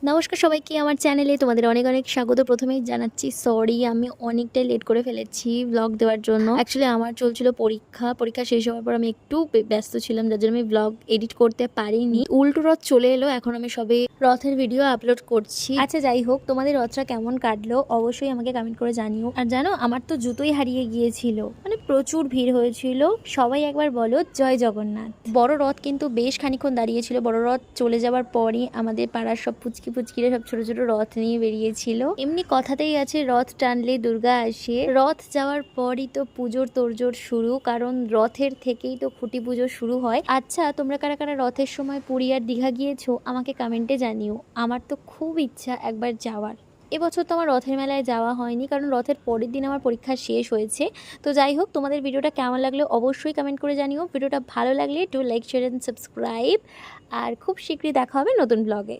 নমস্কার সবাইকে আমার চ্যানেলে তোমাদের অনেক অনেক স্বাগত। প্রথমেই জানাচ্ছি সরি, আমি অনেকটাই লেট করে ফেলেছি ব্লগ দেওয়ার জন্য। অ্যাকচুয়ালি আমার চলছিল পরীক্ষা শেষ হওয়ার পর আমি একটু ব্যস্ত ছিলাম, যার জন্য আমি ব্লগ এডিট করতে পারিনি। উল্টো রথ চলে এলো, এখন আমি সবে রথের ভিডিও আপলোড করছি। আচ্ছা যাই হোক, তোমাদের রথটা কেমন কাটলো অবশ্যই আমাকে কমেন্ট করে জানিও। আর জানো, আমার তো জুতোই হারিয়ে গিয়েছিল, মানে প্রচুর ভিড় হয়েছিল। সবাই একবার বলো জয় জগন্নাথ। বড় রথ কিন্তু বেশ খানিক্ষণ দাঁড়িয়েছিল। বড় রথ চলে যাওয়ার পরই আমাদের পাড়ার সব পুচকিরা সব ছোট ছোট রথ নিয়ে বেরিয়েছিল। এমনি কথাতেই আছে রথ টানলে দুর্গা আসে। রথ যাওয়ার পরই তো পুজোর তোড়জোড় শুরু, কারণ রথের থেকেই তো খুঁটি পুজো শুরু হয়। আচ্ছা, তোমরা কারা কারা রথের সময় পুরী আর দীঘা গিয়েছো আমাকে কমেন্টে জানিও। আমার তো খুব ইচ্ছা একবার যাওয়ার। এবছর তো আমার রথের মেলায় যাওয়া হয়নি, কারণ রথের পরের দিন আমার পরীক্ষা শেষ হয়েছে। তো যাই হোক, তোমাদের ভিডিওটা কেমন লাগলো অবশ্যই কমেন্ট করে জানিও। ভিডিওটা ভালো লাগলে একটু লাইক শেয়ার এন্ড সাবস্ক্রাইব। আর খুব শীঘ্রই দেখা হবে নতুন ব্লগে।